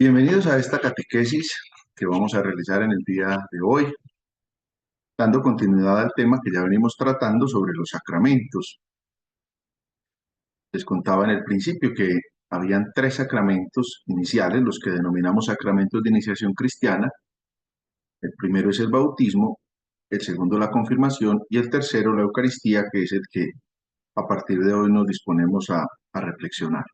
Bienvenidos a esta catequesis que vamos a realizar en el día de hoy, dando continuidad al tema que ya venimos tratando sobre los sacramentos. Les contaba en el principio que habían tres sacramentos iniciales, los que denominamos sacramentos de iniciación cristiana. El primero es el bautismo, el segundo la confirmación y el tercero la Eucaristía, que es el que a partir de hoy nos disponemos a reflexionar.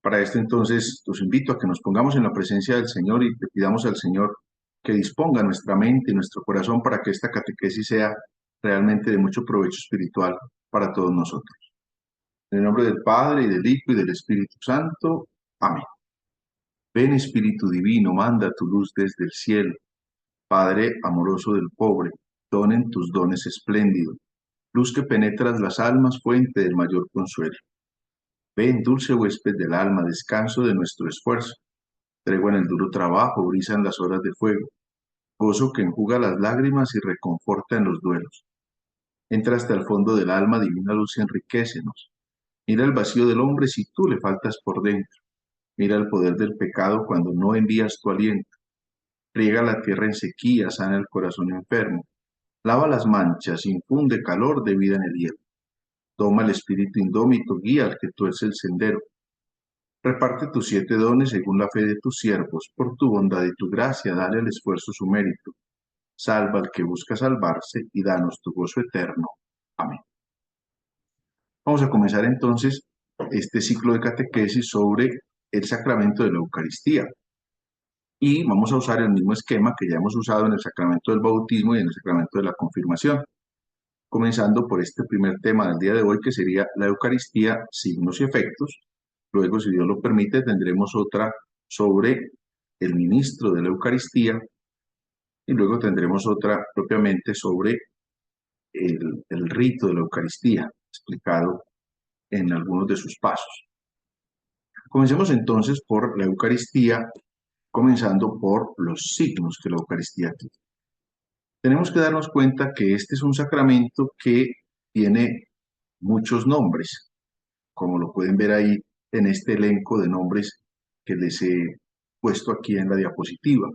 Para esto entonces los invito a que nos pongamos en la presencia del Señor y le pidamos al Señor que disponga nuestra mente y nuestro corazón para que esta catequesis sea realmente de mucho provecho espiritual para todos nosotros. En el nombre del Padre, y del Hijo, y del Espíritu Santo. Amén. Ven Espíritu Divino, manda tu luz desde el cielo. Padre amoroso del pobre, donen tus dones espléndidos. Luz que penetras las almas, fuente del mayor consuelo. Ven, dulce huésped del alma, descanso de nuestro esfuerzo. Tregua en el duro trabajo, brisa en las horas de fuego. Gozo que enjuga las lágrimas y reconforta en los duelos. Entra hasta el fondo del alma, divina luz, y enriquécenos. Mira el vacío del hombre si tú le faltas por dentro. Mira el poder del pecado cuando no envías tu aliento. Riega la tierra en sequía, sana el corazón enfermo. Lava las manchas, infunde calor de vida en el hielo. Toma el espíritu indómito, guía al que tuerce el sendero. Reparte tus 7 dones según la fe de tus siervos. Por tu bondad y tu gracia, dale al esfuerzo su mérito. Salva al que busca salvarse y danos tu gozo eterno. Amén. Vamos a comenzar entonces este ciclo de catequesis sobre el sacramento de la Eucaristía. Y vamos a usar el mismo esquema que ya hemos usado en el sacramento del bautismo y en el sacramento de la confirmación. Comenzando por este primer tema del día de hoy, que sería la Eucaristía, signos y efectos. Luego, si Dios lo permite, tendremos otra sobre el ministro de la Eucaristía y luego tendremos otra propiamente sobre el rito de la Eucaristía, explicado en algunos de sus pasos. Comencemos entonces por la Eucaristía, comenzando por los signos que la Eucaristía tiene. Tenemos que darnos cuenta que este es un sacramento que tiene muchos nombres, como lo pueden ver ahí en este elenco de nombres que les he puesto aquí en la diapositiva.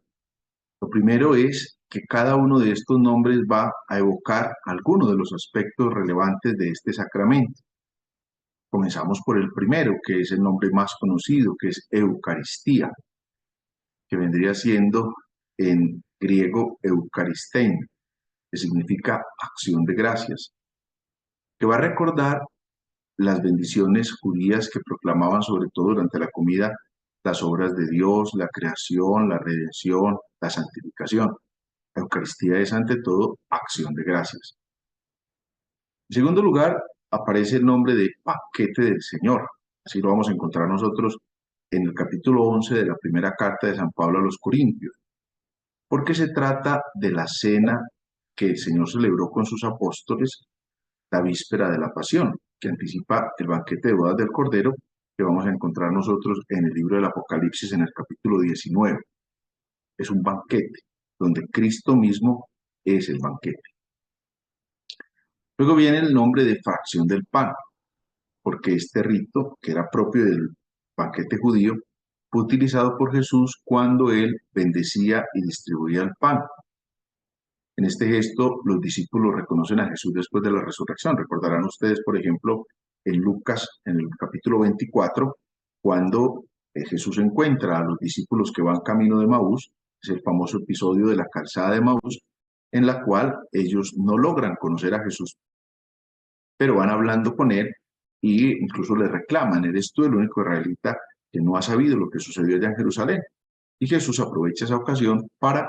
Lo primero es que cada uno de estos nombres va a evocar algunos de los aspectos relevantes de este sacramento. Comenzamos por el primero, que es el nombre más conocido, que es Eucaristía, que vendría siendo en griego Eucharistein, que significa acción de gracias, que va a recordar las bendiciones judías que proclamaban sobre todo durante la comida las obras de Dios, la creación, la redención, la santificación. La Eucaristía es ante todo acción de gracias. En segundo lugar, aparece el nombre de banquete del Señor. Así lo vamos a encontrar nosotros en el capítulo 11 de la primera carta de San Pablo a los Corintios, porque se trata de la cena que el Señor celebró con sus apóstoles la víspera de la Pasión, que anticipa el banquete de bodas del Cordero que vamos a encontrar nosotros en el libro del Apocalipsis en el capítulo 19. Es un banquete donde Cristo mismo es el banquete. Luego viene el nombre de fracción del pan, porque este rito, que era propio del banquete judío, fue utilizado por Jesús cuando él bendecía y distribuía el pan. En este gesto, los discípulos reconocen a Jesús después de la resurrección. Recordarán ustedes, por ejemplo, en Lucas, en el capítulo 24, cuando Jesús encuentra a los discípulos que van camino de Maús, es el famoso episodio de la calzada de Maús, en la cual ellos no logran conocer a Jesús, pero van hablando con él e incluso le reclaman: eres tú el único israelita que no ha sabido lo que sucedió allá en Jerusalén. Y Jesús aprovecha esa ocasión para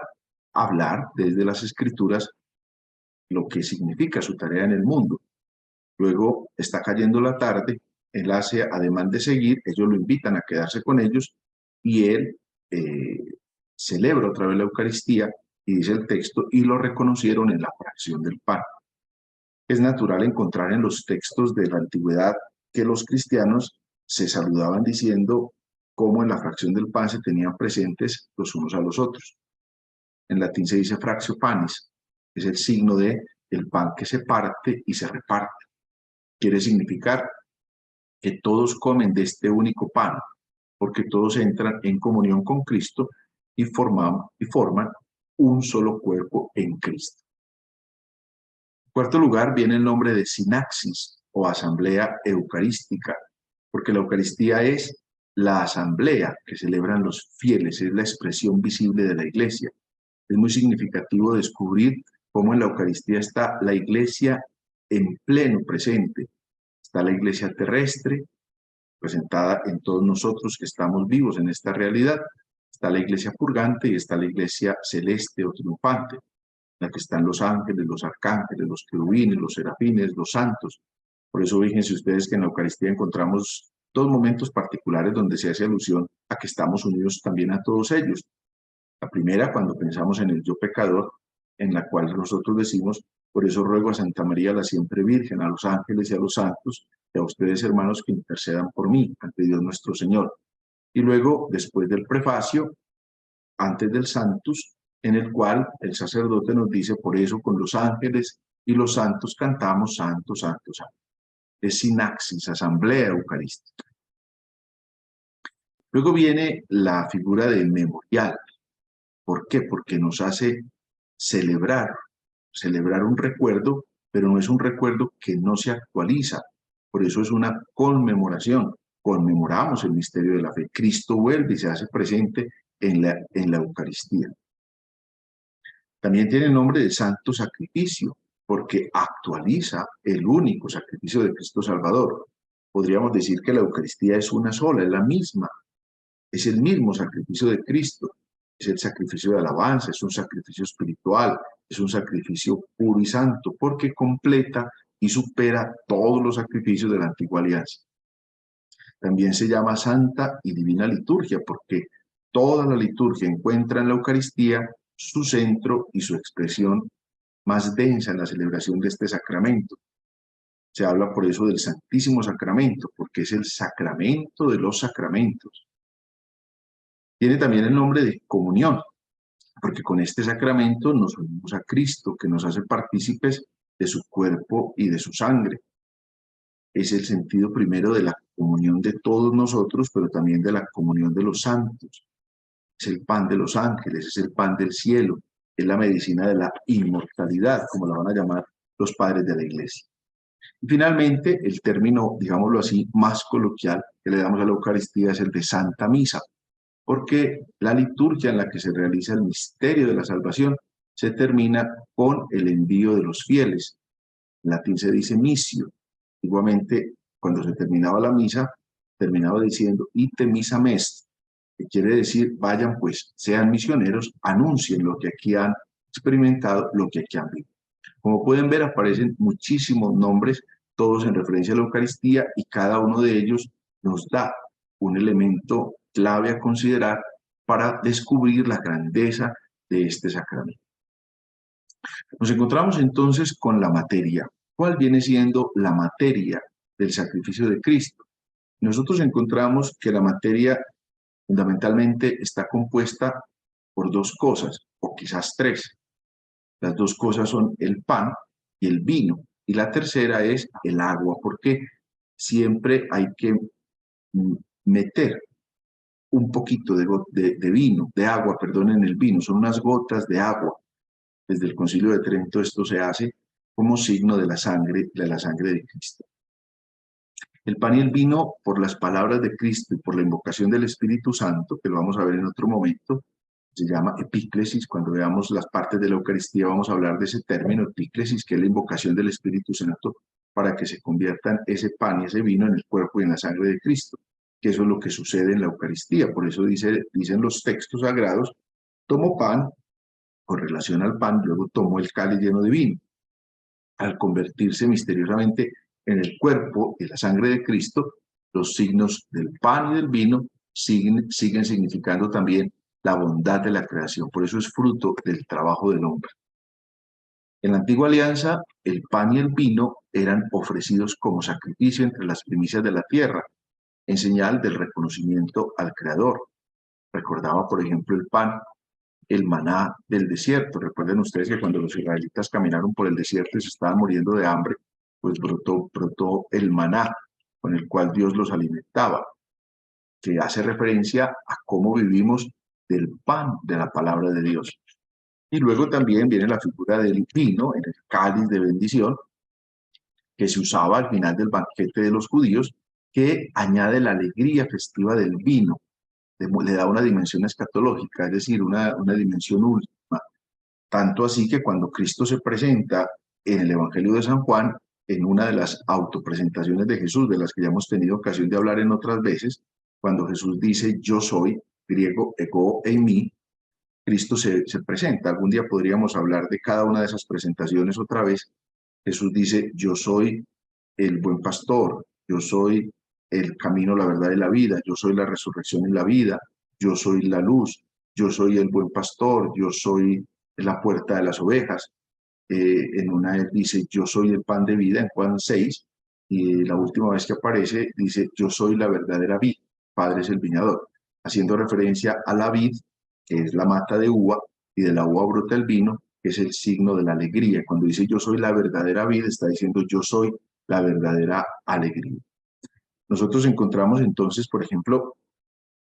hablar desde las Escrituras lo que significa su tarea en el mundo. Luego está cayendo la tarde, él hace ademán de seguir, ellos lo invitan a quedarse con ellos y él celebra otra vez la Eucaristía y dice el texto: y lo reconocieron en la fracción del pan. Es natural encontrar en los textos de la antigüedad que los cristianos se saludaban diciendo cómo en la fracción del pan se tenían presentes los unos a los otros. En latín se dice fractio panis, es el signo de el pan que se parte y se reparte. Quiere significar que todos comen de este único pan, porque todos entran en comunión con Cristo y forman un solo cuerpo en Cristo. En cuarto lugar viene el nombre de sinaxis o asamblea eucarística, porque la Eucaristía es la asamblea que celebran los fieles, es la expresión visible de la Iglesia. Es muy significativo descubrir cómo en la Eucaristía está la Iglesia en pleno presente. Está la Iglesia terrestre, presentada en todos nosotros que estamos vivos en esta realidad. Está la Iglesia purgante y está la Iglesia celeste o triunfante, en la que están los ángeles, los arcángeles, los querubines, los serafines, los santos. Por eso fíjense ustedes que en la Eucaristía encontramos dos momentos particulares donde se hace alusión a que estamos unidos también a todos ellos. La primera, cuando pensamos en el yo pecador, en la cual nosotros decimos, por eso ruego a Santa María, la siempre Virgen, a los ángeles y a los santos, y a ustedes, hermanos, que intercedan por mí ante Dios nuestro Señor. Y luego, después del prefacio, antes del Sanctus, en el cual el sacerdote nos dice, por eso con los ángeles y los santos cantamos Santo, Santo, Santo. Es sinaxis, asamblea eucarística. Luego viene la figura del memorial. ¿Por qué? Porque nos hace celebrar un recuerdo, pero no es un recuerdo que no se actualiza. Por eso es una conmemoración. Conmemoramos el misterio de la fe. Cristo vuelve y se hace presente en la Eucaristía. También tiene el nombre de santo sacrificio, porque actualiza el único sacrificio de Cristo Salvador. Podríamos decir que la Eucaristía es una sola, es la misma, es el mismo sacrificio de Cristo. Es el sacrificio de alabanza, es un sacrificio espiritual, es un sacrificio puro y santo, porque completa y supera todos los sacrificios de la antigua alianza. También se llama Santa y Divina Liturgia, porque toda la liturgia encuentra en la Eucaristía su centro y su expresión más densa en la celebración de este sacramento. Se habla por eso del Santísimo Sacramento, porque es el sacramento de los sacramentos. Tiene también el nombre de comunión, porque con este sacramento nos unimos a Cristo, que nos hace partícipes de su cuerpo y de su sangre. Es el sentido primero de la comunión de todos nosotros, pero también de la comunión de los santos. Es el pan de los ángeles, es el pan del cielo, es la medicina de la inmortalidad, como la van a llamar los padres de la Iglesia. Y finalmente, el término, digámoslo así, más coloquial que le damos a la Eucaristía es el de Santa Misa, porque la liturgia en la que se realiza el misterio de la salvación se termina con el envío de los fieles. En latín se dice missio. Igualmente, cuando se terminaba la misa, terminaba diciendo ite missam est, que quiere decir, vayan pues, sean misioneros, anuncien lo que aquí han experimentado, lo que aquí han vivido. Como pueden ver, aparecen muchísimos nombres, todos en referencia a la Eucaristía, y cada uno de ellos nos da un elemento clave a considerar para descubrir la grandeza de este sacramento. Nos encontramos entonces con la materia. ¿Cuál viene siendo la materia del sacrificio de Cristo? Nosotros encontramos que la materia fundamentalmente está compuesta por dos cosas, o quizás tres. Las dos cosas son el pan y el vino, y la tercera es el agua, porque siempre hay que meter un poquito de vino, de agua, perdón, en el vino, son unas gotas de agua. Desde el Concilio de Trento esto se hace como signo de la sangre de Cristo. El pan y el vino, por las palabras de Cristo y por la invocación del Espíritu Santo, que lo vamos a ver en otro momento, se llama epíclesis. Cuando veamos las partes de la Eucaristía vamos a hablar de ese término, epíclesis, que es la invocación del Espíritu Santo para que se conviertan ese pan y ese vino en el cuerpo y en la sangre de Cristo, que eso es lo que sucede en la Eucaristía. Por eso dicen los textos sagrados, tomo pan, con relación al pan, luego tomo el cáliz lleno de vino. Al convertirse misteriosamente en el cuerpo y la sangre de Cristo, los signos del pan y del vino siguen significando también la bondad de la creación. Por eso es fruto del trabajo del hombre. En la antigua alianza, el pan y el vino eran ofrecidos como sacrificio entre las primicias de la tierra, en señal del reconocimiento al Creador. Recordaba, por ejemplo, el pan, el maná del desierto. Recuerden ustedes que cuando los israelitas caminaron por el desierto y se estaban muriendo de hambre, pues brotó el maná con el cual Dios los alimentaba. que hace referencia a cómo vivimos del pan de la palabra de Dios. Y luego también viene la figura del vino en el cáliz de bendición, que se usaba al final del banquete de los judíos, que añade la alegría festiva del vino, le da una dimensión escatológica, es decir, una dimensión última. Tanto así que cuando Cristo se presenta en el Evangelio de San Juan, en una de las autopresentaciones de Jesús, de las que ya hemos tenido ocasión de hablar en otras veces, cuando Jesús dice yo soy, griego ego eimi, Cristo se presenta. Algún día podríamos hablar de cada una de esas presentaciones otra vez. Jesús dice yo soy el buen pastor, yo soy el camino, la verdad y la vida, yo soy la resurrección y la vida, yo soy la luz, yo soy el buen pastor, yo soy la puerta de las ovejas. En una él dice, yo soy el pan de vida en Juan 6, y la última vez que aparece dice, yo soy la verdadera vid, Padre es el viñador, haciendo referencia a la vid, que es la mata de uva, y de la uva brota el vino, que es el signo de la alegría. Cuando dice yo soy la verdadera vid, está diciendo yo soy la verdadera alegría. Nosotros encontramos entonces, por ejemplo,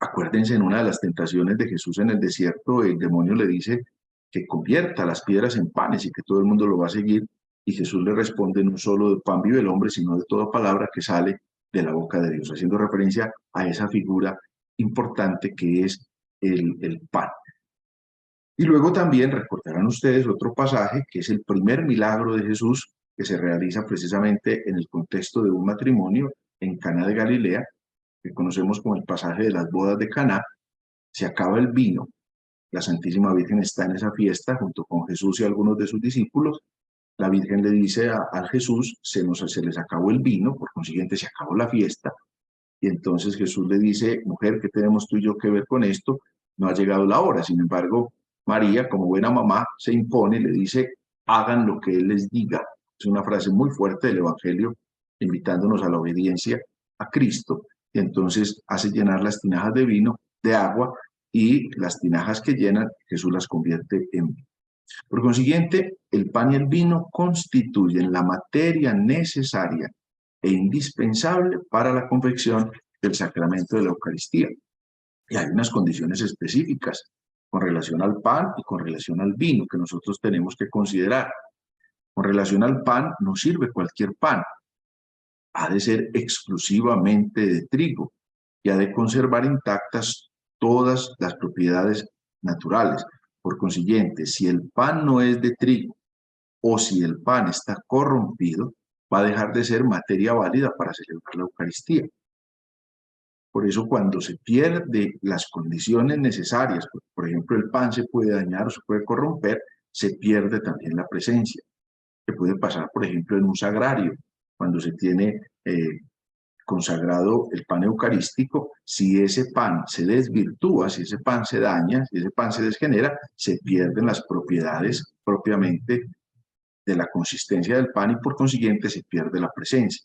acuérdense, en una de las tentaciones de Jesús en el desierto, el demonio le dice que convierta las piedras en panes y que todo el mundo lo va a seguir. Y Jesús le responde, no solo de pan vive el hombre, sino de toda palabra que sale de la boca de Dios, haciendo referencia a esa figura importante que es el pan. Y luego también recordarán ustedes otro pasaje, que es el primer milagro de Jesús, que se realiza precisamente en el contexto de un matrimonio en Caná de Galilea, que conocemos como el pasaje de las bodas de Caná. Se acaba el vino, la Santísima Virgen está en esa fiesta junto con Jesús y algunos de sus discípulos. La Virgen le dice a Jesús, se les acabó el vino, por consiguiente se acabó la fiesta. Y entonces Jesús le dice, mujer, ¿qué tenemos tú y yo que ver con esto? No ha llegado la hora. Sin embargo, María, como buena mamá, se impone y le dice, hagan lo que Él les diga. Es una frase muy fuerte del Evangelio, invitándonos a la obediencia a Cristo. Y entonces hace llenar las tinajas de vino, de agua, y las tinajas que llenan, Jesús las convierte en vino. Por consiguiente, el pan y el vino constituyen la materia necesaria e indispensable para la confección del sacramento de la Eucaristía. Y hay unas condiciones específicas con relación al pan y con relación al vino que nosotros tenemos que considerar. Con relación al pan, no sirve cualquier pan. Ha de ser exclusivamente de trigo y ha de conservar intactas todas las propiedades naturales. Por consiguiente, si el pan no es de trigo o si el pan está corrompido, va a dejar de ser materia válida para celebrar la Eucaristía. Por eso cuando se pierden las condiciones necesarias, por ejemplo el pan se puede dañar o se puede corromper, se pierde también la presencia. Que puede pasar, por ejemplo, en un sagrario, cuando se tiene consagrado el pan eucarístico. Si ese pan se desvirtúa, si ese pan se daña, si ese pan se desgenera, se pierden las propiedades propiamente de la consistencia del pan y por consiguiente se pierde la presencia.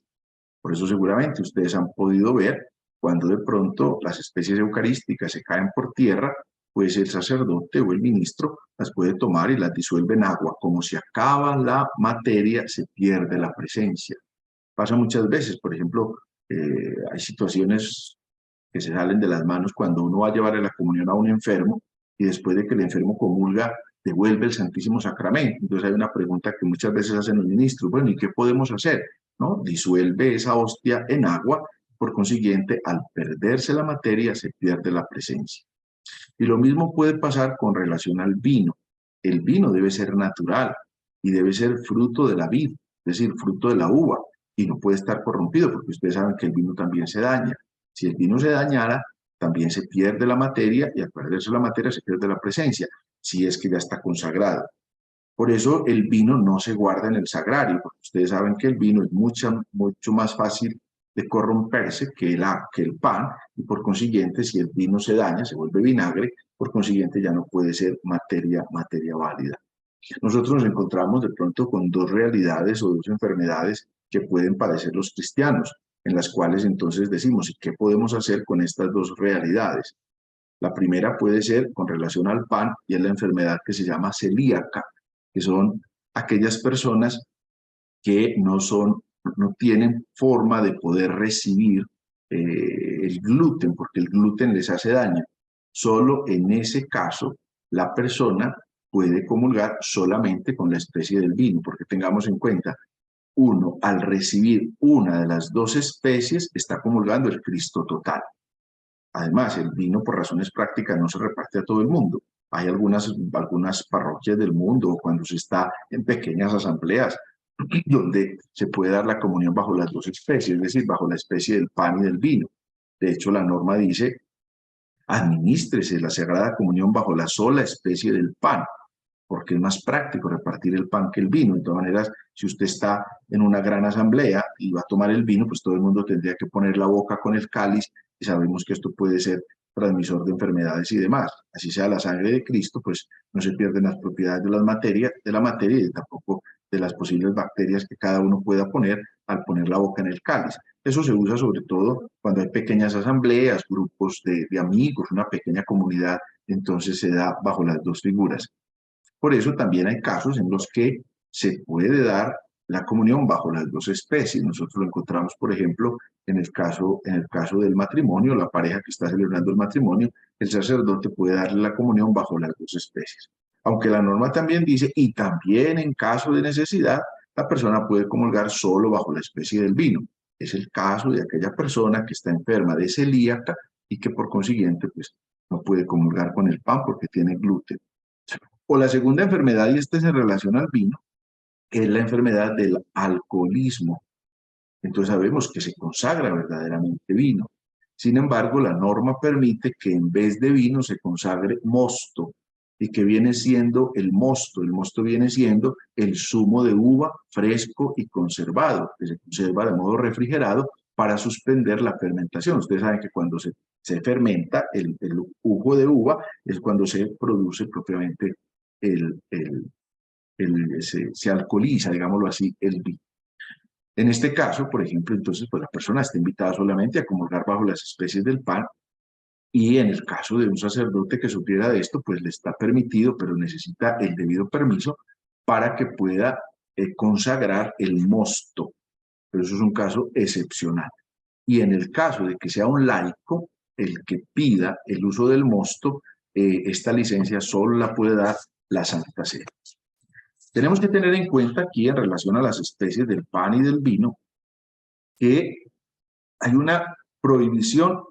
Por eso seguramente ustedes han podido ver cuando de pronto las especies eucarísticas se caen por tierra, pues el sacerdote o el ministro las puede tomar y las disuelve en agua. Como se acaba la materia, se pierde la presencia. Pasa muchas veces, por ejemplo, hay situaciones que se salen de las manos cuando uno va a llevar a la comunión a un enfermo y después de que el enfermo comulga, devuelve el Santísimo Sacramento. Entonces hay una pregunta que muchas veces hacen los ministros, bueno, ¿y qué podemos hacer? ¿No? Disuelve esa hostia en agua, por consiguiente, al perderse la materia, se pierde la presencia. Y lo mismo puede pasar con relación al vino. El vino debe ser natural y debe ser fruto de la vid, es decir, fruto de la uva, y no puede estar corrompido, porque ustedes saben que el vino también se daña. Si el vino se dañara, también se pierde la materia, y al perderse la materia se pierde la presencia, si es que ya está consagrado. Por eso el vino no se guarda en el sagrario, porque ustedes saben que el vino es mucho más fácil de corromperse que el pan, y por consiguiente, si el vino se daña, se vuelve vinagre, por consiguiente ya no puede ser materia válida. Nosotros nos encontramos de pronto con dos realidades o dos enfermedades que pueden padecer los cristianos, en las cuales entonces decimos, ¿y qué podemos hacer con estas dos realidades? La primera puede ser con relación al pan y es la enfermedad que se llama celíaca, que son aquellas personas que no tienen forma de poder recibir el gluten, porque el gluten les hace daño. Solo en ese caso la persona puede comulgar solamente con la especie del vino, porque tengamos en cuenta, uno, al recibir una de las dos especies, está comulgando el Cristo total. Además, el vino por razones prácticas no se reparte a todo el mundo. Hay algunas parroquias del mundo, o cuando se está en pequeñas asambleas, donde se puede dar la comunión bajo las dos especies, es decir, bajo la especie del pan y del vino. De hecho, la norma dice, administrese la Sagrada Comunión bajo la sola especie del pan, porque es más práctico repartir el pan que el vino. De todas maneras, si usted está en una gran asamblea y va a tomar el vino, pues todo el mundo tendría que poner la boca con el cáliz, y sabemos que esto puede ser transmisor de enfermedades y demás. Así sea la sangre de Cristo, pues no se pierden las propiedades de la materia y tampoco de las posibles bacterias que cada uno pueda poner al poner la boca en el cáliz. Eso se usa sobre todo cuando hay pequeñas asambleas, grupos de amigos, una pequeña comunidad, entonces se da bajo las dos figuras. Por eso también hay casos en los que se puede dar la comunión bajo las dos especies. Nosotros lo encontramos, por ejemplo, en el caso del matrimonio, la pareja que está celebrando el matrimonio, el sacerdote puede darle la comunión bajo las dos especies. Aunque la norma también dice, y también en caso de necesidad, la persona puede comulgar solo bajo la especie del vino. Es el caso de aquella persona que está enferma de celíaca y que por consiguiente pues, no puede comulgar con el pan porque tiene gluten. O la segunda enfermedad, y esta se relaciona al vino, que es la enfermedad del alcoholismo. Entonces sabemos que se consagra verdaderamente vino. Sin embargo, la norma permite que en vez de vino se consagre mosto. ¿Y que viene siendo el mosto? El mosto viene siendo el zumo de uva fresco y conservado, que se conserva de modo refrigerado para suspender la fermentación. Ustedes saben que cuando se fermenta el jugo de uva es cuando se produce propiamente se alcoholiza, digámoslo así, el vino. En este caso, por ejemplo, entonces, pues la persona está invitada solamente a comulgar bajo las especies del pan, y en el caso de un sacerdote que supiera de esto, pues le está permitido, pero necesita el debido permiso para que pueda consagrar el mosto. Pero eso es un caso excepcional. Y en el caso de que sea un laico el que pida el uso del mosto, esta licencia solo la puede dar la Santa Sede. Tenemos que tener en cuenta aquí, en relación a las especies del pan y del vino, que hay una prohibición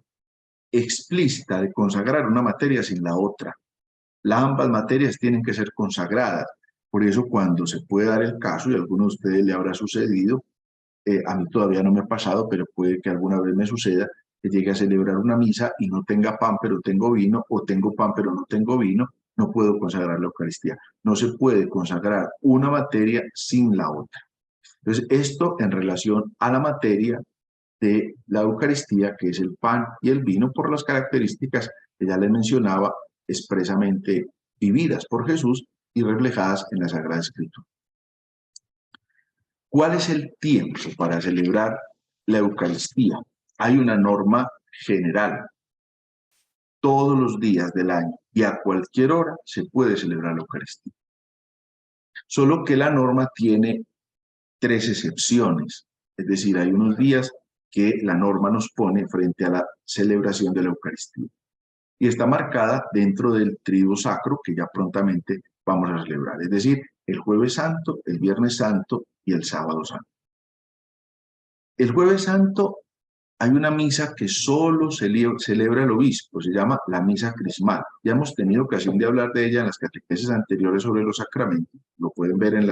explícita de consagrar una materia sin la otra. Ambas materias tienen que ser consagradas. Por eso, cuando se puede dar el caso, y a algunos de ustedes le habrá sucedido, a mí todavía no me ha pasado, pero puede que alguna vez me suceda, que llegue a celebrar una misa y no tenga pan pero tengo vino, o tengo pan pero no tengo vino, no puedo consagrar la Eucaristía. No se puede consagrar una materia sin la otra. Entonces, esto en relación a la materia de la Eucaristía, que es el pan y el vino, por las características que ya les mencionaba, expresamente vividas por Jesús y reflejadas en la Sagrada Escritura. ¿Cuál es el tiempo para celebrar la Eucaristía? Hay una norma general. Todos los días del año y a cualquier hora se puede celebrar la Eucaristía. Solo que la norma tiene 3 excepciones. Es decir, hay unos días que la norma nos pone frente a la celebración de la Eucaristía. Y está marcada dentro del Triduo Sacro, que ya prontamente vamos a celebrar. Es decir, el Jueves Santo, el Viernes Santo y el Sábado Santo. El Jueves Santo hay una misa que solo celebra el obispo, se llama la misa crismal. Ya hemos tenido ocasión de hablar de ella en las catequesis anteriores sobre los sacramentos. Lo pueden ver en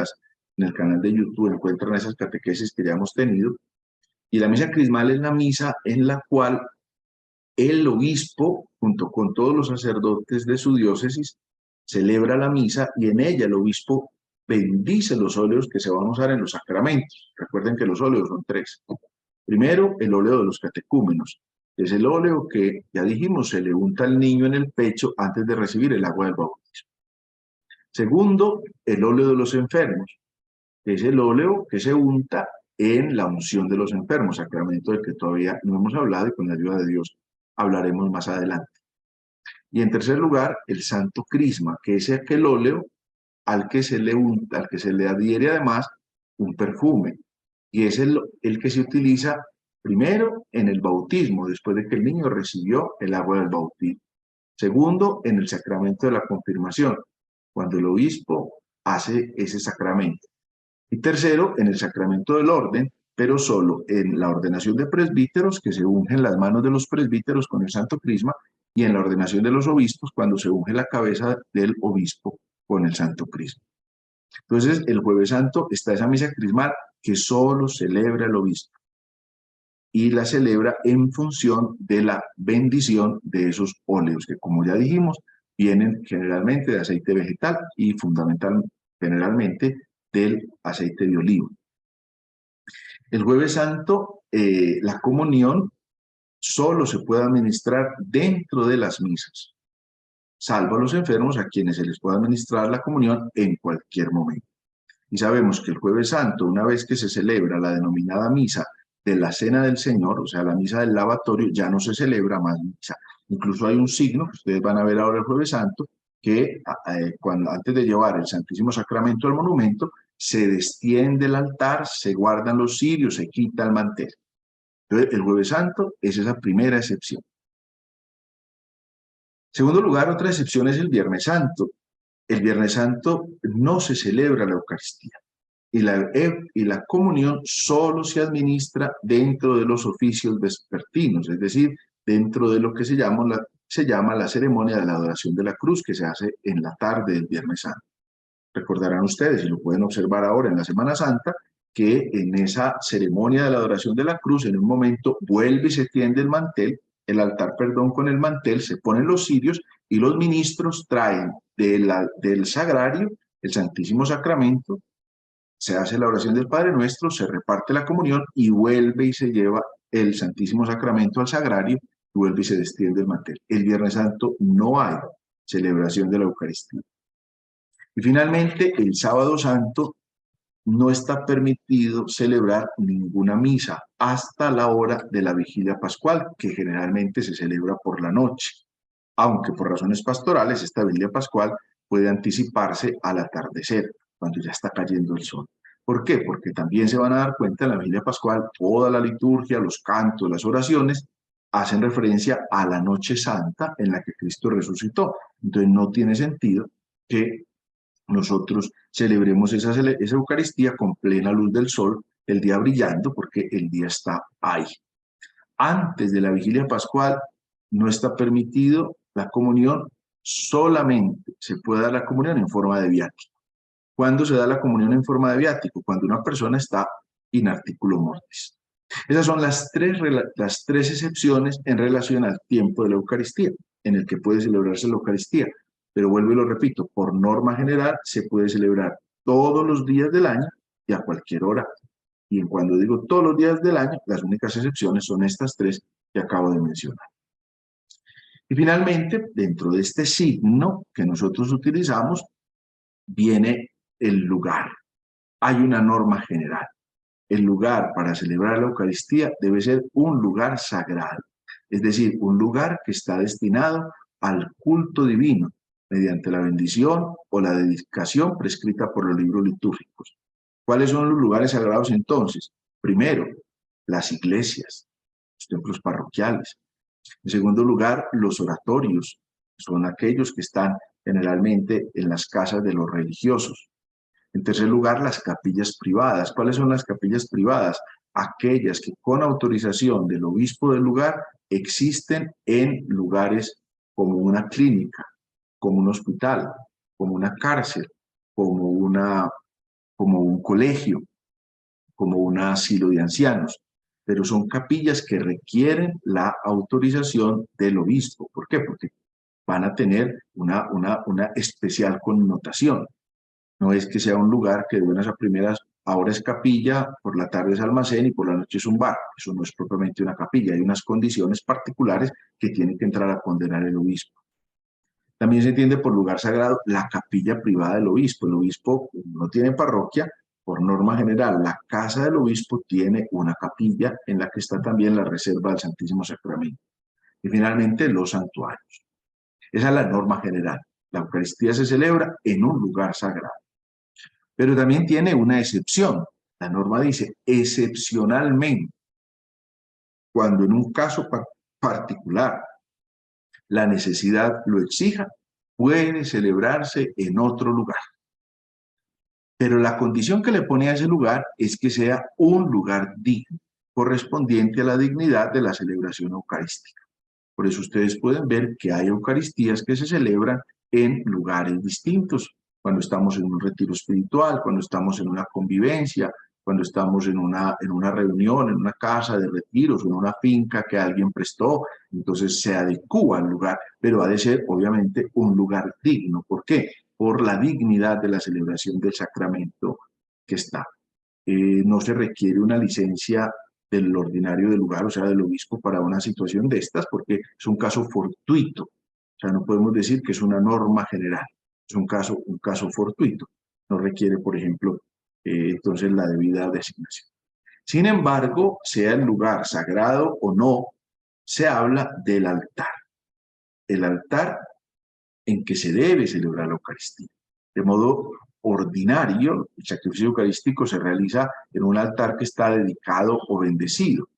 el canal de YouTube, encuentran esas catequesis que ya hemos tenido. Y la misa crismal es la misa en la cual el obispo, junto con todos los sacerdotes de su diócesis, celebra la misa, y en ella el obispo bendice los óleos que se van a usar en los sacramentos. Recuerden que los óleos son 3. Primero, el óleo de los catecúmenos. Es el óleo que, ya dijimos, se le unta al niño en el pecho antes de recibir el agua del bautismo. Segundo, el óleo de los enfermos. Es el óleo que se unta en la unción de los enfermos, sacramento del que todavía no hemos hablado y con la ayuda de Dios hablaremos más adelante. Y en tercer lugar, el santo crisma, que es aquel óleo al que se le unta, al que se le adhiere además un perfume. Y es el que se utiliza Primero, en el bautismo, después de que el niño recibió el agua del bautismo. Segundo, en el sacramento de la confirmación, cuando el obispo hace ese sacramento. Y tercero, en el sacramento del orden, pero solo en la ordenación de presbíteros, que se ungen las manos de los presbíteros con el santo crisma, y en la ordenación de los obispos, cuando se unge la cabeza del obispo con el santo crisma. Entonces, el Jueves Santo está esa misa crismal que solo celebra el obispo y la celebra en función de la bendición de esos óleos, que como ya dijimos, vienen generalmente de aceite vegetal y generalmente del aceite de oliva. El Jueves Santo, la comunión solo se puede administrar dentro de las misas, salvo a los enfermos a quienes se les puede administrar la comunión en cualquier momento. Y sabemos que el Jueves Santo, una vez que se celebra la denominada misa de la Cena del Señor, o sea, la misa del lavatorio, ya no se celebra más misa. Incluso hay un signo, que ustedes van a ver ahora el Jueves Santo, que antes de llevar el Santísimo Sacramento al monumento, se destiende el altar, se guardan los cirios, se quita el mantel. Entonces, el Jueves Santo es esa primera excepción. En segundo lugar, otra excepción es el Viernes Santo. El Viernes Santo no se celebra la Eucaristía y la comunión solo se administra dentro de los oficios vespertinos, es decir, dentro de lo que se llama la ceremonia de la adoración de la cruz, que se hace en la tarde del Viernes Santo. Recordarán ustedes, y lo pueden observar ahora en la Semana Santa, que en esa ceremonia de la adoración de la cruz, en un momento vuelve y se tiende el mantel, el altar, perdón, con el mantel, se ponen los cirios y los ministros traen del sagrario el Santísimo Sacramento, se hace la oración del Padre Nuestro, se reparte la comunión y vuelve y se lleva el Santísimo Sacramento al sagrario y vuelve y se destiende el mantel. El Viernes Santo no hay celebración de la Eucaristía. Y finalmente, el Sábado Santo no está permitido celebrar ninguna misa hasta la hora de la vigilia pascual, que generalmente se celebra por la noche, aunque por razones pastorales esta vigilia pascual puede anticiparse al atardecer, cuando ya está cayendo el sol. ¿Por qué? Porque también se van a dar cuenta en la vigilia pascual, toda la liturgia, los cantos, las oraciones, hacen referencia a la noche santa en la que Cristo resucitó. Entonces no tiene sentido que nosotros celebremos esa Eucaristía con plena luz del sol, el día brillando, porque el día está ahí. Antes de la vigilia pascual no está permitido la comunión, solamente se puede dar la comunión en forma de viático. ¿Cuándo se da la comunión en forma de viático? Cuando una persona está in articulo mortis. Esas son las tres excepciones en relación al tiempo de la Eucaristía, en el que puede celebrarse la Eucaristía. Pero vuelvo y lo repito, por norma general se puede celebrar todos los días del año y a cualquier hora. Y cuando digo todos los días del año, las únicas excepciones son estas tres que acabo de mencionar. Y finalmente, dentro de este signo que nosotros utilizamos, viene el lugar. Hay una norma general. El lugar para celebrar la Eucaristía debe ser un lugar sagrado, es decir, un lugar que está destinado al culto divino, mediante la bendición o la dedicación prescrita por los libros litúrgicos. ¿Cuáles son los lugares sagrados entonces? Primero, las iglesias, los templos parroquiales. En segundo lugar, los oratorios, son aquellos que están generalmente en las casas de los religiosos. En tercer lugar, las capillas privadas. ¿Cuáles son las capillas privadas? Aquellas que con autorización del obispo del lugar existen en lugares como una clínica, como un hospital, como una cárcel, como un colegio, como un asilo de ancianos. Pero son capillas que requieren la autorización del obispo. ¿Por qué? Porque van a tener una especial connotación. No es que sea un lugar que de buenas a primeras ahora es capilla, por la tarde es almacén y por la noche es un bar. Eso no es propiamente una capilla. Hay unas condiciones particulares que tiene que entrar a condenar el obispo. También se entiende por lugar sagrado la capilla privada del obispo. El obispo no tiene parroquia, por norma general. La casa del obispo tiene una capilla en la que está también la reserva del Santísimo Sacramento. Y finalmente los santuarios. Esa es la norma general. La Eucaristía se celebra en un lugar sagrado. Pero también tiene una excepción. La norma dice excepcionalmente. cuando en un caso particular la necesidad lo exija, puede celebrarse en otro lugar. Pero la condición que le pone a ese lugar es que sea un lugar digno, correspondiente a la dignidad de la celebración eucarística. Por eso ustedes pueden ver que hay Eucaristías que se celebran en lugares distintos, cuando estamos en un retiro espiritual, cuando estamos en una convivencia, cuando estamos en una reunión, en una casa de retiros, en una finca que alguien prestó, entonces se adecúa al lugar, pero ha de ser obviamente un lugar digno. ¿Por qué? Por la dignidad de la celebración del sacramento que está. No se requiere una licencia del ordinario del lugar, o sea, del obispo, para una situación de estas, porque es un caso fortuito. O sea, no podemos decir que es una norma general, es un caso fortuito. No requiere, por ejemplo, entonces la debida designación. Sin embargo, sea el lugar sagrado o no, se habla del altar. El altar en que se debe celebrar la Eucaristía. De modo ordinario, el sacrificio eucarístico se realiza en un altar que está dedicado o bendecido.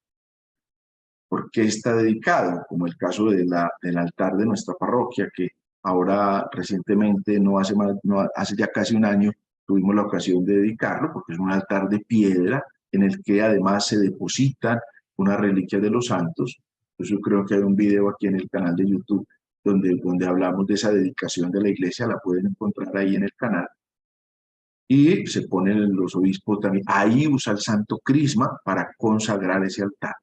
¿Por qué está dedicado? Como el caso del altar de nuestra parroquia, que ahora recientemente, hace ya casi un año, tuvimos la ocasión de dedicarlo, porque es un altar de piedra en el que además se depositan unas reliquias de los santos. Entonces yo creo que hay un video aquí en el canal de YouTube donde hablamos de esa dedicación de la iglesia, la pueden encontrar ahí en el canal. Y se ponen los obispos también, ahí usa el santo crisma para consagrar ese altar.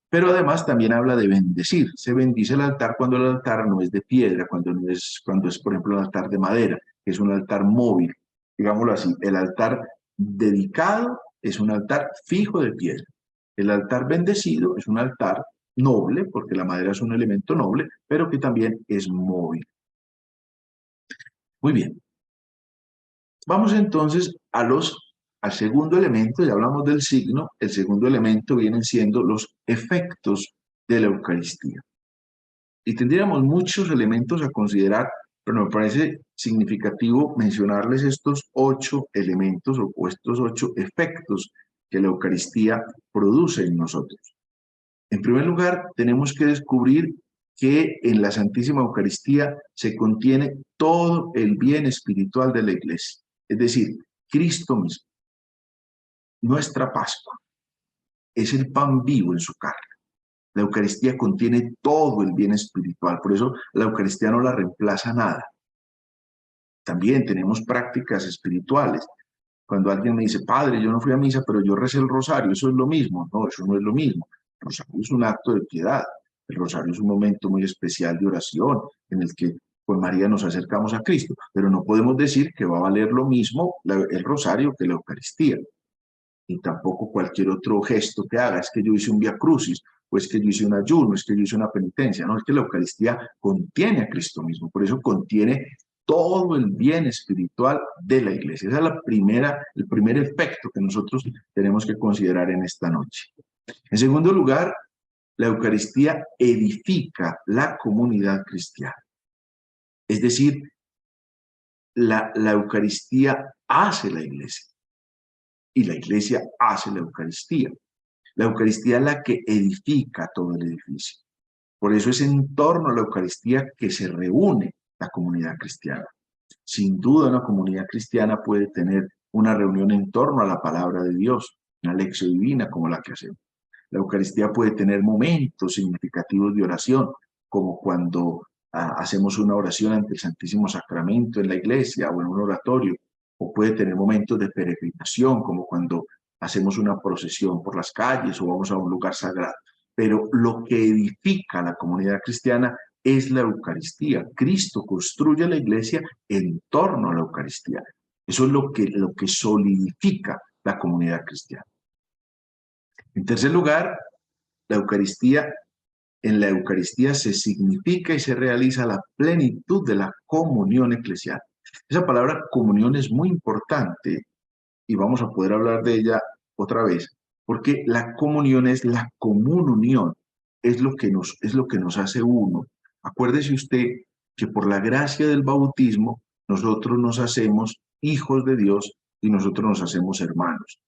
Pero además también habla de bendecir. Se bendice el altar cuando el altar no es de piedra, cuando es, por ejemplo, un altar de madera, que es un altar móvil. Digámoslo así, el altar dedicado es un altar fijo de piedra. El altar bendecido es un altar noble, porque la madera es un elemento noble, pero que también es móvil. Muy bien. Vamos entonces al segundo elemento, ya hablamos del signo, el segundo elemento vienen siendo los efectos de la Eucaristía. Y tendríamos muchos elementos a considerar, pero me parece significativo mencionarles estos 8 elementos o estos 8 efectos que la Eucaristía produce en nosotros. En primer lugar, tenemos que descubrir que en la Santísima Eucaristía se contiene todo el bien espiritual de la Iglesia, es decir, Cristo mismo. Nuestra Pascua es el pan vivo en su carne. La Eucaristía contiene todo el bien espiritual, por eso la Eucaristía no la reemplaza nada. También tenemos prácticas espirituales. Cuando alguien me dice, padre, yo no fui a misa, pero yo recé el rosario, eso es lo mismo. No, eso no es lo mismo. El rosario es un acto de piedad. El rosario es un momento muy especial de oración en el que con María nos acercamos a Cristo, pero no podemos decir que va a valer lo mismo el rosario que la Eucaristía. Y tampoco cualquier otro gesto que haga, es que yo hice un vía crucis, o es que yo hice un ayuno, es que yo hice una penitencia, no, es que la Eucaristía contiene a Cristo mismo, por eso contiene todo el bien espiritual de la iglesia. Ese es el primer efecto que nosotros tenemos que considerar en esta noche. En segundo lugar, la Eucaristía edifica la comunidad cristiana. Es decir, la Eucaristía hace la iglesia y la iglesia hace la Eucaristía. La Eucaristía es la que edifica todo el edificio. Por eso es en torno a la Eucaristía que se reúne la comunidad cristiana. Sin duda una comunidad cristiana puede tener una reunión en torno a la palabra de Dios, una lección divina como la que hacemos. La Eucaristía puede tener momentos significativos de oración, como cuando hacemos una oración ante el Santísimo Sacramento en la iglesia o en un oratorio, o puede tener momentos de peregrinación, como cuando hacemos una procesión por las calles o vamos a un lugar sagrado. Pero lo que edifica a la comunidad cristiana es la Eucaristía. Cristo construye la iglesia en torno a la Eucaristía. Eso es lo que solidifica la comunidad cristiana. En tercer lugar, en la Eucaristía se significa y se realiza la plenitud de la comunión eclesial. Esa palabra comunión es muy importante y vamos a poder hablar de ella otra vez, porque la comunión es la común unión, es lo que nos hace uno. Acuérdese usted que por la gracia del bautismo nosotros nos hacemos hijos de Dios y nosotros nos hacemos hermanos.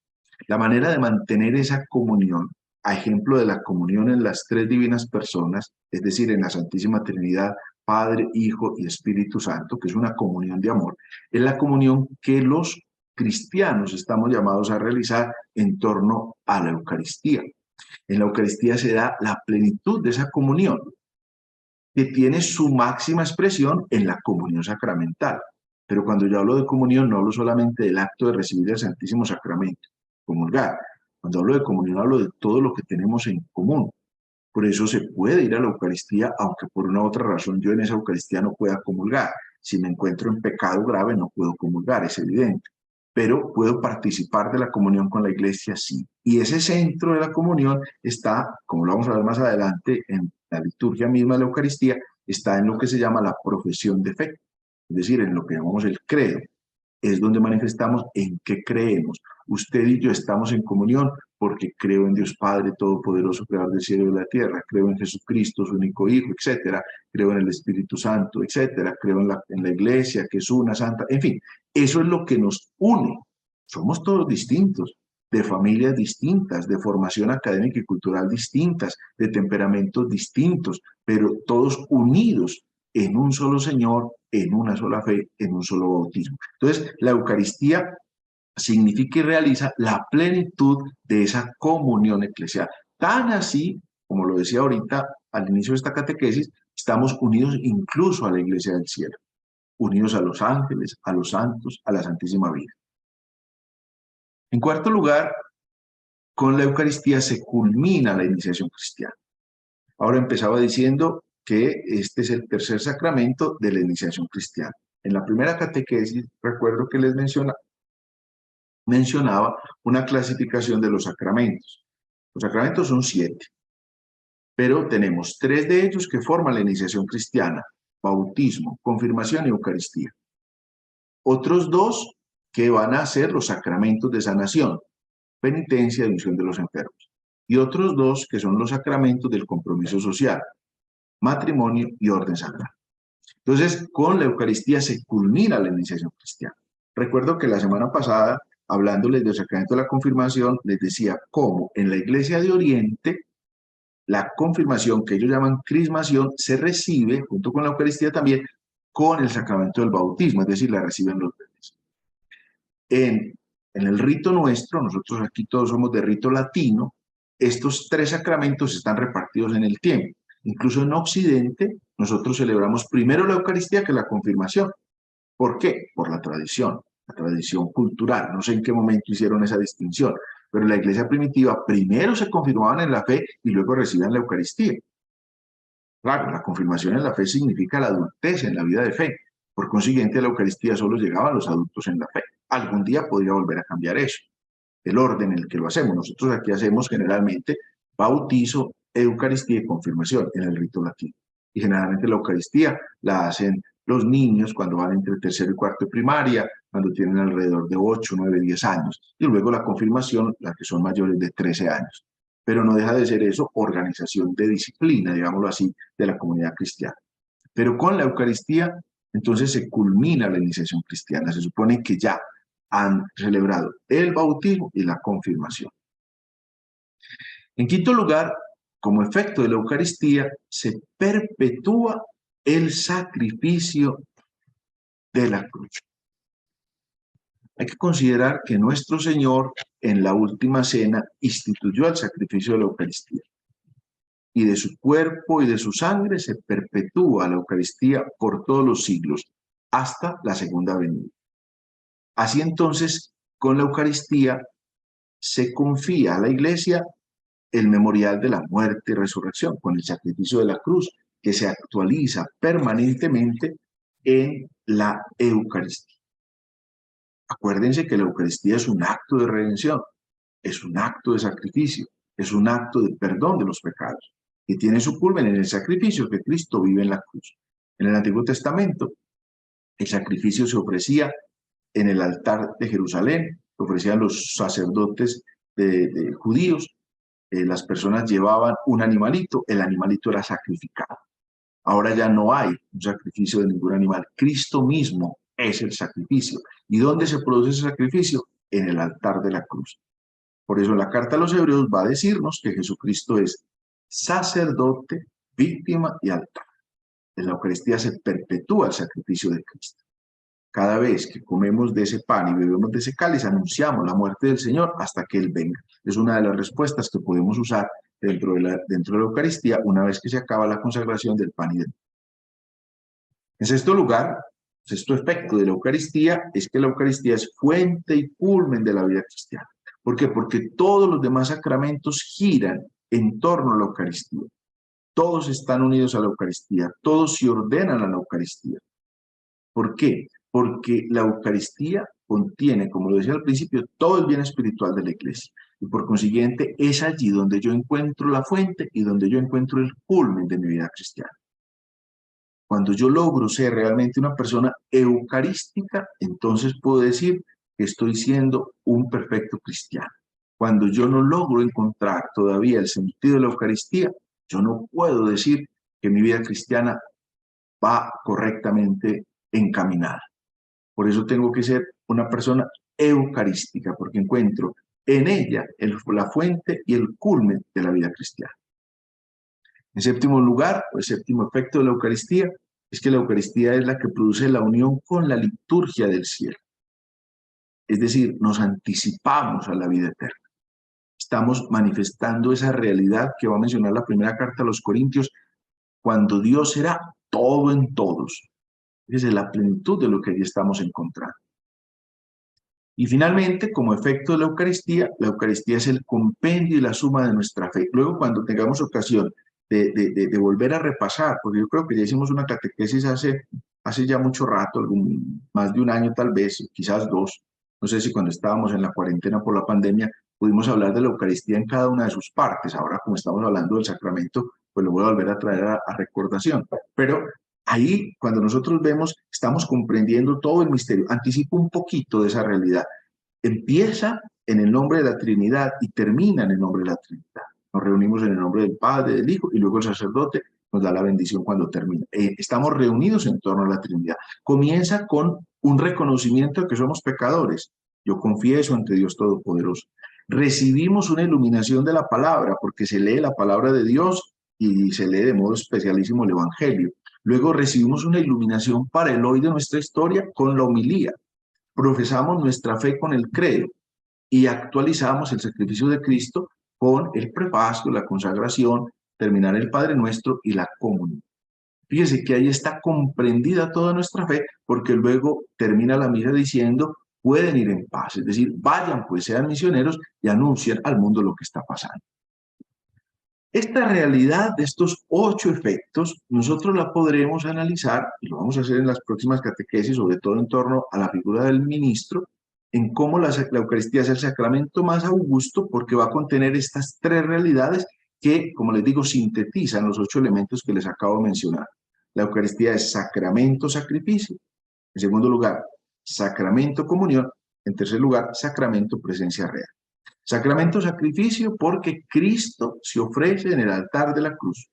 La manera de mantener esa comunión a ejemplo de la comunión en las tres divinas personas, es decir, en la Santísima Trinidad, Padre, Hijo y Espíritu Santo, que es una comunión de amor, es la comunión que los cristianos estamos llamados a realizar en torno a la Eucaristía. En la Eucaristía se da la plenitud de esa comunión, que tiene su máxima expresión en la comunión sacramental. Pero cuando yo hablo de comunión, no hablo solamente del acto de recibir el Santísimo Sacramento, comulgar. Cuando hablo de comunión, hablo de todo lo que tenemos en común. Por eso se puede ir a la Eucaristía, aunque por una u otra razón yo en esa Eucaristía no pueda comulgar. Si me encuentro en pecado grave, no puedo comulgar, es evidente. Pero puedo participar de la comunión con la Iglesia, sí. Y ese centro de la comunión está, como lo vamos a ver más adelante, en la liturgia misma de la Eucaristía, está en lo que se llama la profesión de fe, es decir, en lo que llamamos el credo. Es donde manifestamos en qué creemos. Usted y yo estamos en comunión porque creo en Dios Padre Todopoderoso, Creador del cielo y de la tierra, creo en Jesucristo, su único Hijo, etcétera, creo en el Espíritu Santo, etcétera, creo en la Iglesia, que es una santa, en fin, eso es lo que nos une. Somos todos distintos, de familias distintas, de formación académica y cultural distintas, de temperamentos distintos, pero todos unidos en un solo Señor, en una sola fe, en un solo bautismo. Entonces, la Eucaristía significa y realiza la plenitud de esa comunión eclesial. Tan así, como lo decía ahorita al inicio de esta catequesis, estamos unidos incluso a la Iglesia del Cielo, unidos a los ángeles, a los santos, a la Santísima Virgen. En cuarto lugar, con la Eucaristía se culmina la iniciación cristiana. Ahora empezaba diciendo que este es el tercer sacramento de la iniciación cristiana. En la primera catequesis, recuerdo que les mencionaba una clasificación de los sacramentos. Los sacramentos son 7, pero tenemos 3 de ellos que forman la iniciación cristiana: bautismo, confirmación y Eucaristía. Otros 2 que van a ser los sacramentos de sanación, penitencia y unción de los enfermos. Y otros 2 que son los sacramentos del compromiso social, matrimonio y orden sagrado. Entonces, con la Eucaristía se culmina la iniciación cristiana. Recuerdo que la semana pasada, hablándoles del sacramento de la confirmación, les decía cómo en la Iglesia de Oriente, la confirmación, que ellos llaman crismación, se recibe, junto con la Eucaristía también, con el sacramento del bautismo, es decir, la reciben los bebés. En el rito nuestro, nosotros aquí todos somos de rito latino, estos 3 sacramentos están repartidos en el tiempo. Incluso en Occidente, nosotros celebramos primero la Eucaristía que la confirmación. ¿Por qué? Por la tradición cultural. No sé en qué momento hicieron esa distinción, pero en la iglesia primitiva primero se confirmaban en la fe y luego recibían la Eucaristía. Claro, la confirmación en la fe significa la adultez en la vida de fe. Por consiguiente, a la Eucaristía solo llegaban los adultos en la fe. Algún día podría volver a cambiar eso, el orden en el que lo hacemos. Nosotros aquí hacemos generalmente bautizo, Eucaristía y confirmación en el rito latino. Y generalmente la Eucaristía la hacen los niños cuando van entre tercero y cuarto de primaria, cuando tienen alrededor de 8, 9, 10 años. Y luego la confirmación, las que son mayores de 13 años. Pero no deja de ser eso organización de disciplina, digámoslo así, de la comunidad cristiana. Pero con la Eucaristía, entonces se culmina la iniciación cristiana. Se supone que ya han celebrado el bautismo y la confirmación. En quinto lugar, como efecto de la Eucaristía, se perpetúa el sacrificio de la cruz. Hay que considerar que nuestro Señor en la última cena instituyó el sacrificio de la Eucaristía. Y de su cuerpo y de su sangre se perpetúa la Eucaristía por todos los siglos, hasta la segunda venida. Así entonces, con la Eucaristía se confía a la Iglesia el memorial de la muerte y resurrección, con el sacrificio de la cruz, que se actualiza permanentemente en la Eucaristía. Acuérdense que la Eucaristía es un acto de redención, es un acto de sacrificio, es un acto de perdón de los pecados, que tiene su culmen en el sacrificio que Cristo vive en la cruz. En el Antiguo Testamento, el sacrificio se ofrecía en el altar de Jerusalén, que ofrecían los sacerdotes de judíos. Las personas llevaban un animalito, el animalito era sacrificado. Ahora ya no hay un sacrificio de ningún animal. Cristo mismo es el sacrificio. ¿Y dónde se produce ese sacrificio? En el altar de la cruz. Por eso la carta a los Hebreos va a decirnos que Jesucristo es sacerdote, víctima y altar. En la Eucaristía se perpetúa el sacrificio de Cristo. Cada vez que comemos de ese pan y bebemos de ese cáliz, anunciamos la muerte del Señor hasta que Él venga. Es una de las respuestas que podemos usar dentro de la Eucaristía una vez que se acaba la consagración del pan y del vino. En sexto lugar, sexto efecto de la Eucaristía es que la Eucaristía es fuente y culmen de la vida cristiana. ¿Por qué? Porque todos los demás sacramentos giran en torno a la Eucaristía. Todos están unidos a la Eucaristía, todos se ordenan a la Eucaristía. ¿Por qué? Porque la Eucaristía contiene, como lo decía al principio, todo el bien espiritual de la Iglesia. Y por consiguiente es allí donde yo encuentro la fuente y donde yo encuentro el culmen de mi vida cristiana. Cuando yo logro ser realmente una persona eucarística, entonces puedo decir que estoy siendo un perfecto cristiano. Cuando yo no logro encontrar todavía el sentido de la Eucaristía, yo no puedo decir que mi vida cristiana va correctamente encaminada. Por eso tengo que ser una persona eucarística, porque encuentro en ella la fuente y el culmen de la vida cristiana. En séptimo lugar, o el séptimo efecto de la Eucaristía, es que la Eucaristía es la que produce la unión con la liturgia del cielo. Es decir, nos anticipamos a la vida eterna. Estamos manifestando esa realidad que va a mencionar la primera carta a los Corintios, cuando Dios será todo en todos. Esa es la plenitud de lo que allí estamos encontrando. Y finalmente, como efecto de la Eucaristía es el compendio y la suma de nuestra fe. Luego, cuando tengamos ocasión de volver a repasar, porque yo creo que ya hicimos una catequesis hace ya mucho rato, más de un año tal vez, quizás dos, no sé si cuando estábamos en la cuarentena por la pandemia, pudimos hablar de la Eucaristía en cada una de sus partes. Ahora, como estamos hablando del sacramento, pues lo voy a volver a traer a recordación. Pero ahí, cuando nosotros vemos, estamos comprendiendo todo el misterio. Anticipo un poquito de esa realidad. Empieza en el nombre de la Trinidad y termina en el nombre de la Trinidad. Nos reunimos en el nombre del Padre, del Hijo, y luego el sacerdote nos da la bendición cuando termina. Estamos reunidos en torno a la Trinidad. Comienza con un reconocimiento de que somos pecadores. Yo confieso ante Dios Todopoderoso. Recibimos una iluminación de la palabra, porque se lee la palabra de Dios y se lee de modo especialísimo el Evangelio. Luego recibimos una iluminación para el hoy de nuestra historia con la homilía. Profesamos nuestra fe con el credo y actualizamos el sacrificio de Cristo con el prefacio, la consagración, terminar el Padre Nuestro y la comunión. Fíjese que ahí está comprendida toda nuestra fe, porque luego termina la misa diciendo, pueden ir en paz, es decir, vayan pues, sean misioneros y anuncien al mundo lo que está pasando. Esta realidad de estos 8 efectos, nosotros la podremos analizar, y lo vamos a hacer en las próximas catequesis, sobre todo en torno a la figura del ministro, en cómo la Eucaristía es el sacramento más augusto, porque va a contener estas 3 realidades que, como les digo, sintetizan los 8 elementos que les acabo de mencionar. La Eucaristía es sacramento, sacrificio. En segundo lugar, sacramento, comunión. En tercer lugar, sacramento, presencia real. Sacramento sacrificio porque Cristo se ofrece en el altar de la cruz.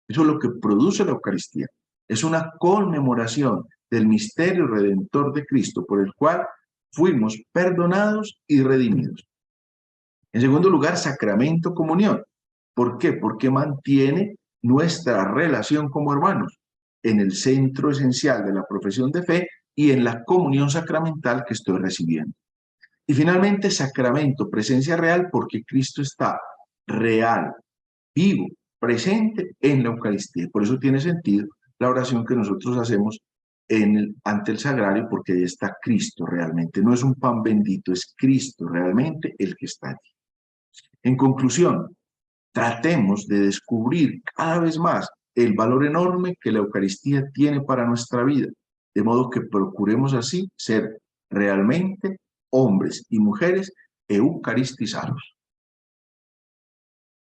Eso es lo que produce la Eucaristía. Es una conmemoración del misterio redentor de Cristo por el cual fuimos perdonados y redimidos. En segundo lugar, sacramento comunión. ¿Por qué? Porque mantiene nuestra relación como hermanos en el centro esencial de la profesión de fe y en la comunión sacramental que estoy recibiendo. Y finalmente, sacramento, presencia real, porque Cristo está real, vivo, presente en la Eucaristía. Por eso tiene sentido la oración que nosotros hacemos ante el sagrario, porque ahí está Cristo realmente. No es un pan bendito, es Cristo realmente el que está allí. En conclusión, tratemos de descubrir cada vez más el valor enorme que la Eucaristía tiene para nuestra vida, de modo que procuremos así ser realmente hombres y mujeres eucaristizados.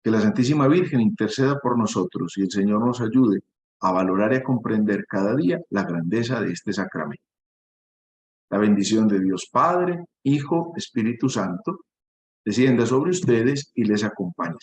Que la Santísima Virgen interceda por nosotros y el Señor nos ayude a valorar y a comprender cada día la grandeza de este sacramento. La bendición de Dios Padre, Hijo, Espíritu Santo, descienda sobre ustedes y les acompañe.